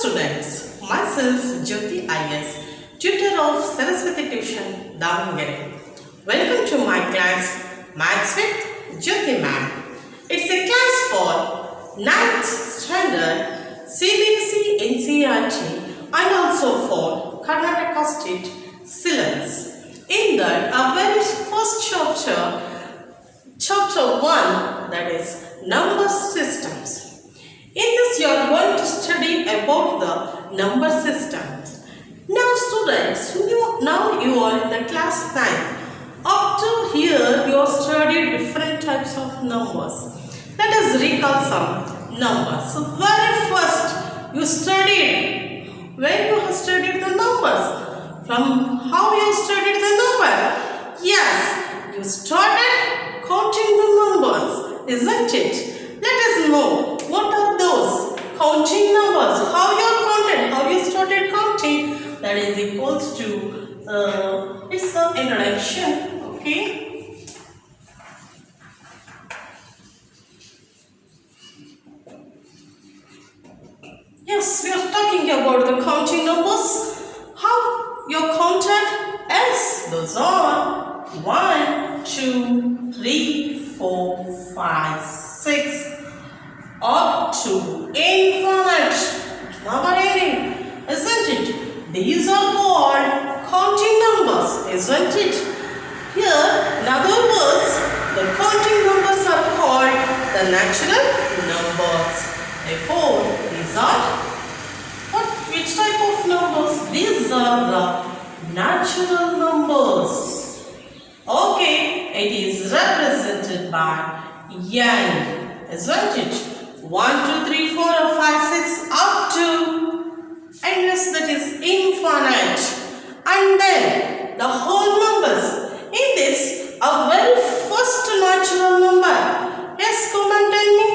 students, myself JYOTHI.I.S.B.Sc, tutor of Saraswati Tuition, Davangere. Welcome to my class Maths with Jyoti Ma'am. It's a class for 9th standard CBSE, NCERT and also for Karnataka state syllabus. In that, our very first chapter 1, that is number systems. In this, you are going to study about the number systems. Now students, now you are in the class 9. Up to here, you have studied different types of numbers. Let us recall some numbers. So very first, you studied, when you have studied the numbers, from how you studied the number? Yes, you started counting the numbers, isn't it? Let us know what are those counting numbers, how you counted, how you started counting. That is equals to, it's an introduction, okay. Yes, we are talking about the counting numbers. How you counted? Yes, those are 1, 2, 3, 4, 5, 6 up to infinite. Never ending, isn't it? These are called counting numbers, isn't it? Here, in other words, the counting numbers are called the natural numbers. Therefore, these are which type of numbers? These are the natural numbers. Okay, it is represented by n, isn't it? 1, 2, 3, 4, 5, 6 up to endless, that is infinite. And then the whole numbers. In this, a very first natural number. Yes, come and tell me.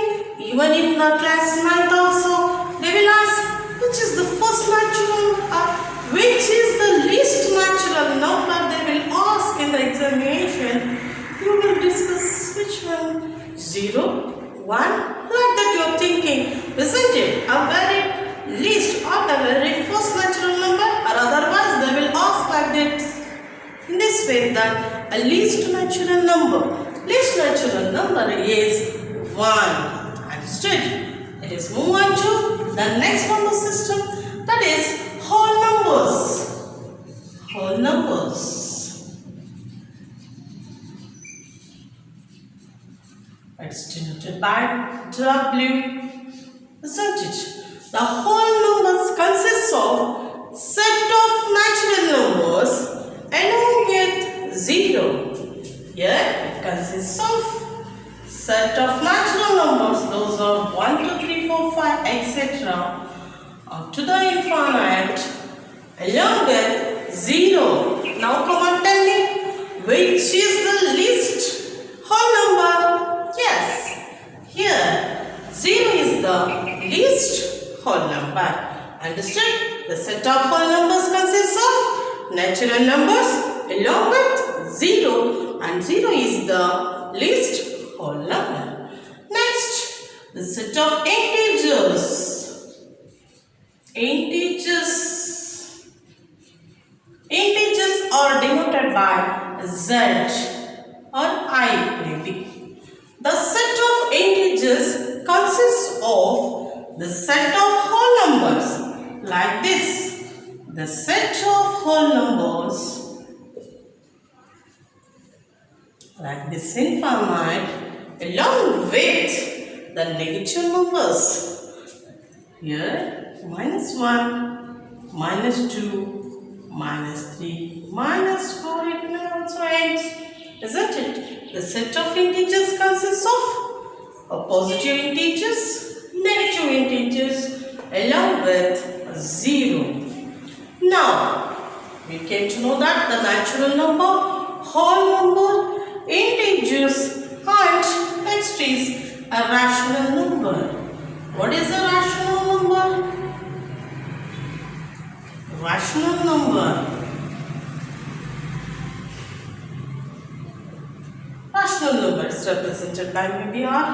Even in the class 9th also, they will ask, which is the first natural number? Which is the least natural number? They will ask in the examination. You will discuss which one? 0, 1, like that you are thinking, isn't it? A very least or the very first natural number, or otherwise they will ask like that. In this way, that a least natural number. Least natural number is 1. Understood? Let us move on to the next number system, that is whole numbers. Whole numbers. It's denoted by W, isn't it? The whole numbers consists of set of natural numbers along with 0. Here it consists of set of natural numbers. Those are 1, 2, 3, 4, 5, etc. up to the infinite along with 0. Now come on, tell me, which is the least whole number? Yes, here 0 is the least whole number. Understood? The set of whole numbers consists of natural numbers along with 0, and 0 is the least whole number. Next, the set of integers. Integers are denoted by Z or I maybe. The set of integers consists of the set of whole numbers like this. The set of whole numbers like this infinite along with the negative numbers. Here -1, -2, -3, -4, it may also end, isn't it? The set of integers consists of positive integers, negative integers along with 0. Now, we came to know that the natural number, whole number, integers, and next is a rational number. What is a rational number? Rational number. Rational number is represented by maybe R.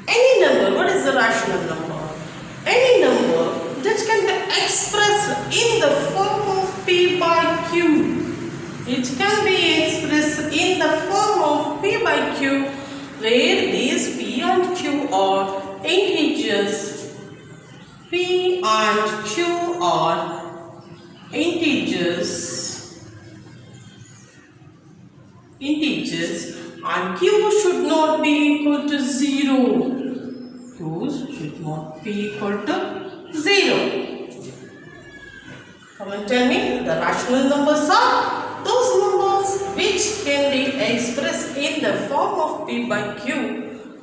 Any number number. What is the rational number? Any number that can be expressed in the form of P by Q. It can be expressed in the form of P by Q, where these P and Q are integers. P and Q are integers, and Q should not be equal to 0. Q should not be equal to 0. Come and tell me, the rational numbers are those numbers which can be expressed in the form of P by Q,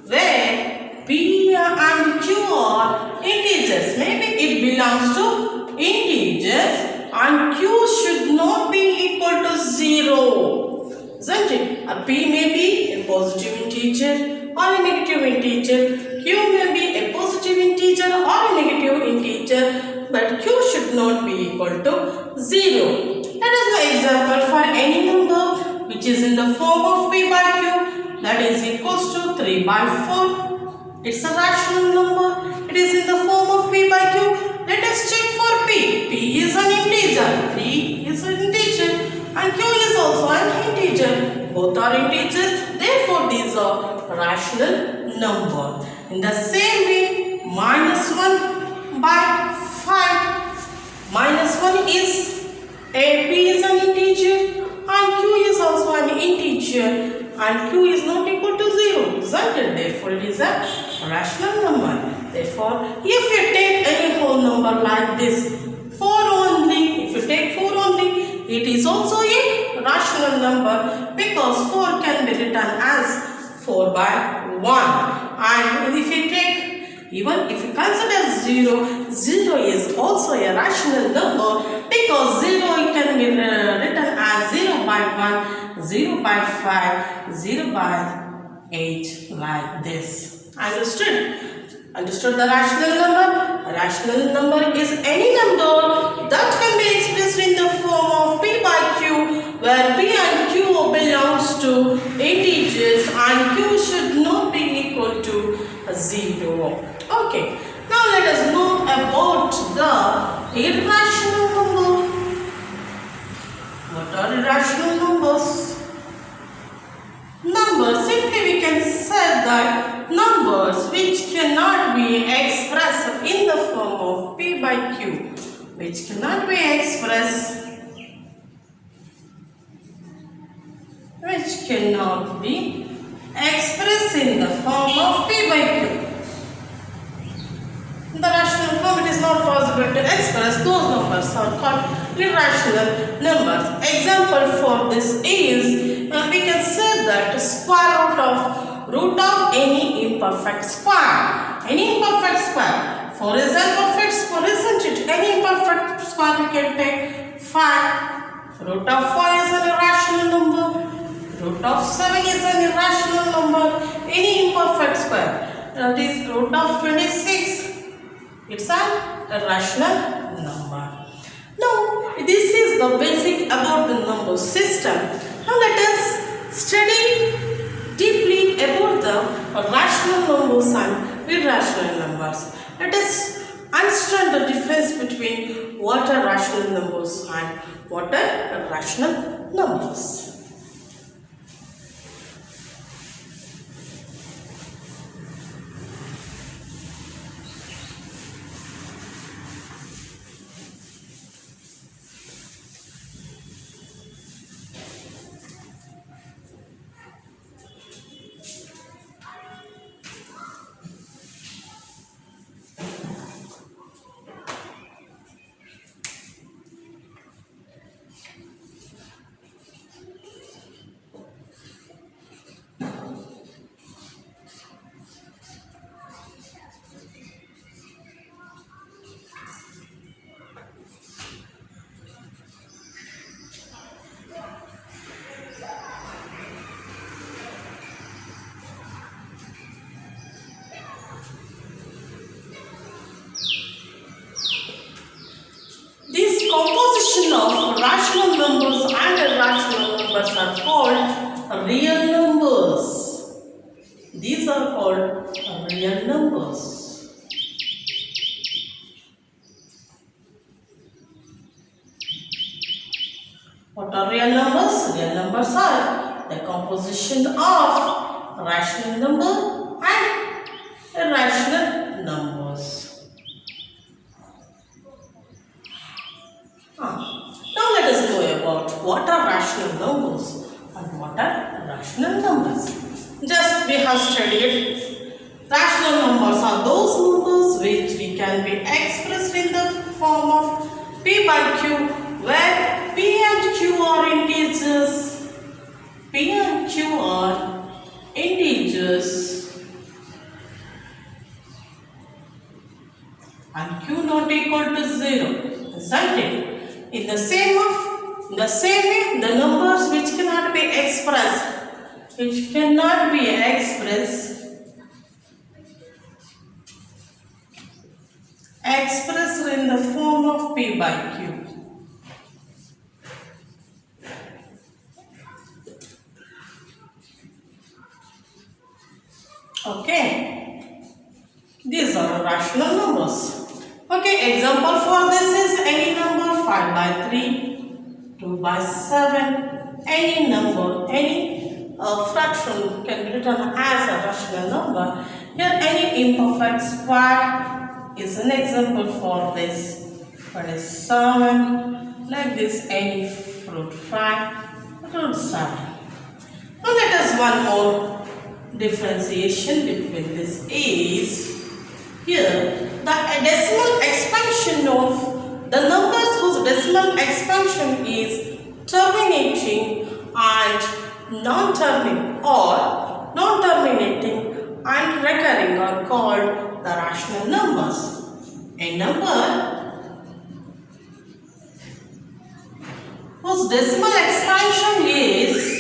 where P and Q are integers. Maybe it belongs to integers and Q should not be equal to 0. Isn't it? A P may be a positive integer or a negative integer. Q may be a positive integer or a negative integer, but Q should not be equal to 0. Let us know example for any number which is in the form of P by Q, that is equals to 3 by 4. It's a rational number. It is in the form of P by Q. Let us check for P. P is an integer. 3 is an integer. And Q is also an integer. Both are integers. Therefore, these are rational number. In the same way, -1 by 5. -1 is P is an integer and Q is also an integer, and Q is not equal to 0, isn't it? Therefore, it is a rational number. Therefore, if you take any whole number like this, 4 only, if you take 4 only, it is also a rational number, because 4 can be written as 4 by 1. And if you take, even if you consider 0, 0 is also a rational number, because 0 can be written as 0 by 1, 0 by 5, 0 by 8, like this. Understood? Understood the rational number? A rational number is any number that can be expressed in the form of P by Q, where P and Q belongs to integers and Q should not be equal to 0. Okay, now let us know about the irrational number. What are irrational numbers? Numbers, simply we can say that numbers which cannot be expressed in the form of P by Q, which cannot be expressed in the form of P by Q. In the rational form, it is not possible to express. Those numbers are called irrational numbers. Example for this is, we can say that square root of any imperfect square. Any imperfect square. 4 is an imperfect square, isn't it? Any imperfect square we can take 5. Root of 4 is an irrational number. Root of 7 is an irrational number. Any imperfect square. That is root of 26. It's an irrational number. Now, this is the basic about the number system. Now, let us study deeply about the rational numbers and irrational numbers. Let us understand the difference between what are rational numbers and what are irrational numbers. Composition of rational numbers and irrational numbers are called real numbers. These are called real numbers. What are real numbers? Real numbers are the composition of rational number and irrational numbers. Now let us know about what are rational numbers and what are irrational numbers. Just we have studied rational numbers are those numbers which we can be expressed in the form of P by Q, where P and Q are integers. P and Q are integers and Q not equal to 0, isn't it? In the same way, the numbers which cannot be expressed, expressed in the form of P by Q. Okay, these are rational numbers. Okay, example for this is any number 5 by 3, 2 by 7, any number, any fraction can be written as a rational number. Here any imperfect square is an example for this. What is 7? Like this, any root 5, root 7. Now let us one more differentiation between this is here the decimal expansion of the numbers whose decimal expansion is terminating and non-terminating and recurring are called the rational numbers. A number whose decimal expansion is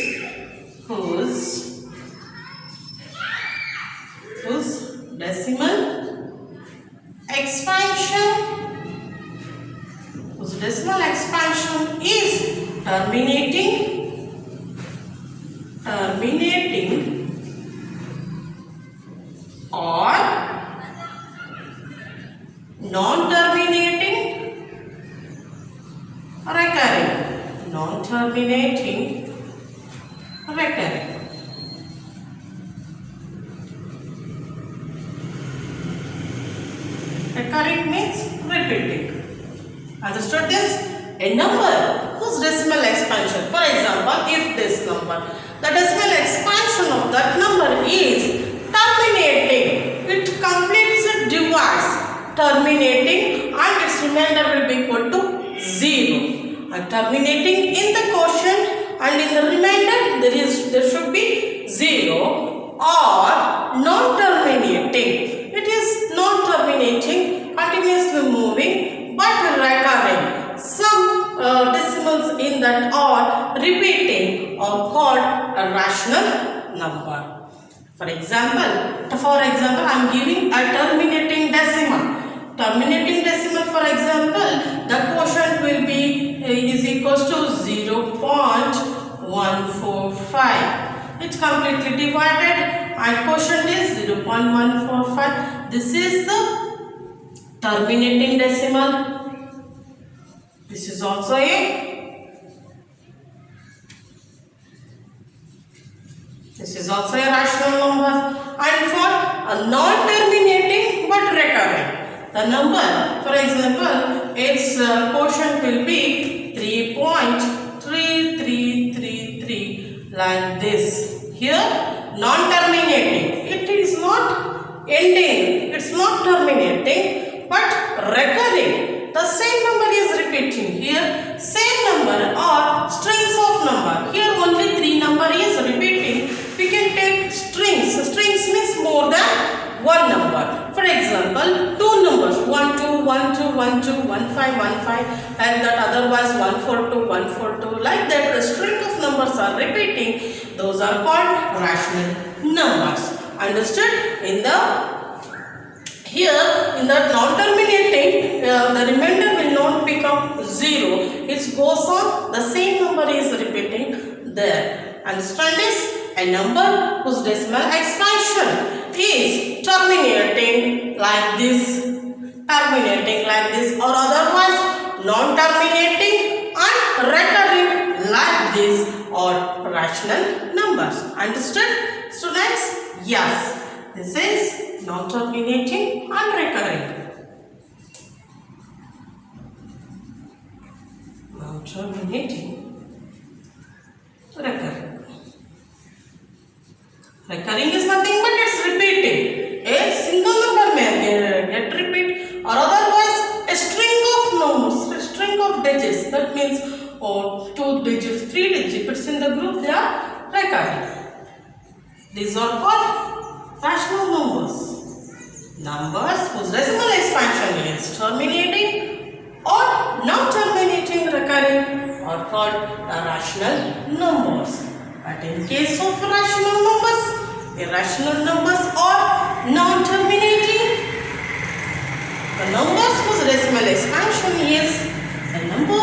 decimal expansion is terminating or non-terminating recurring. Recurring means repeating. Understood this? A number whose decimal expansion, for example, if this number, the decimal expansion of that number is terminating, it completes it divides, terminating and its remainder will be equal to 0. And terminating in the quotient and in the remainder there should be 0, or non-terminating. It is non-terminating, continuously moving but recurring. Some decimals in that are repeating are called a rational number. For example, I am giving a terminating decimal. Terminating decimal, for example, the quotient will be is equals to 0.145. It's completely divided and quotient is 0.145. This is the terminating decimal. This is also a rational number. And for a non-terminating but recurring, the number, for example, its quotient will be 3.3333 like this. Here non-terminating, it is not ending, it's not terminating but recurring. The same number is repeating. Here same number or strings of number. Here only 3 number is repeating. We can take strings. Strings means more than one number. For example, 2 numbers 1 2 1 2 1 2 1 5 1 5 like that, otherwise 1 4 2 1 4 2 like that. The string of numbers are repeating. Those are called rational numbers. Understood? In the non-terminating, the remainder will not become 0. It goes on, the same number is repeating there. Understand this? a number whose decimal expansion is terminating like this, or otherwise non-terminating and recurring like this or rational numbers. Understood, students? Yes, this is non-terminating and recurring. Non-terminating, recurring. Recurring is nothing but it's repeating. A single number may get repeat or otherwise a string of numbers, a string of digits. That means 2 digits, 3 digits in the group, they are recurring. These are called rational numbers. Numbers whose decimal expansion is terminating or non-terminating recurring are called rational numbers. But in case of rational numbers, irrational numbers are non-terminating. The numbers whose decimal expansion is a number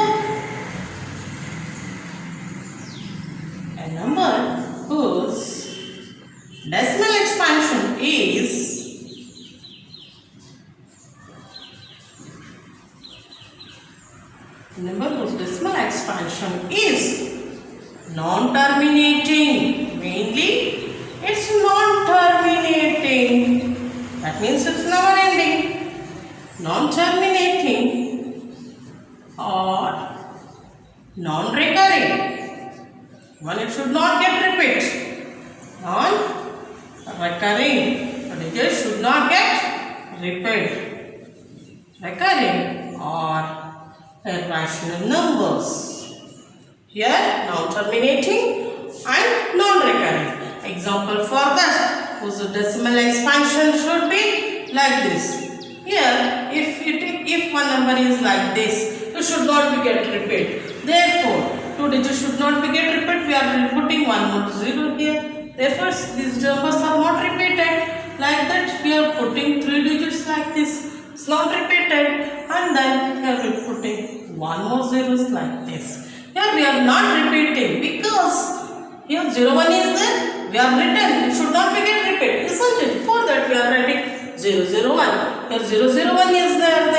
whose decimal expansion is non-terminating. Mainly, it's non-terminating. That means it's never ending. Non-terminating or non-recurring. One, it should not get repeat. Non-recurring. But it should not get repeat. Recurring or irrational numbers. Here, non-terminating and non-recurring. Example for that, whose decimal expansion should be like this. Here, if one number is like this, it should not be get repeat. Therefore, 2 digits should not be get repeat. We are putting one more 0 here. Therefore, these numbers are not repeated. Like that, we are putting 3 digits like this. It's not repeated. And then here we are putting one more zeros like this. Here we are not repeating because here 01 is there. We are written. It should not be get repeat, isn't it? For that we are writing 001. Here 001 is there.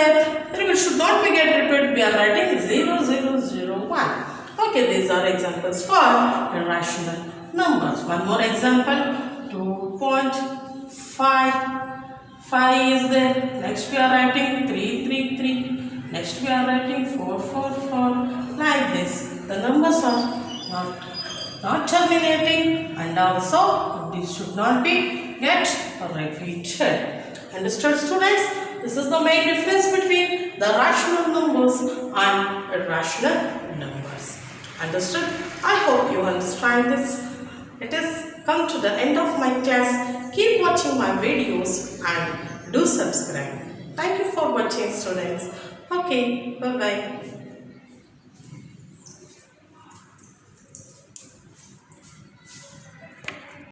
Here it should not be get repeat. We are writing 0001. Okay, these are examples for irrational numbers. One more example. 2.5 is there. Next we are writing 333. Next we are writing 444. Like this. The numbers are not terminating and also these should not be get repeated. Understood, students? This is the main difference between the rational numbers and irrational numbers. Understood? I hope you understand this. It has come to the end of my class. Keep watching my videos and do subscribe. Thank you for watching, students. Okay, bye-bye.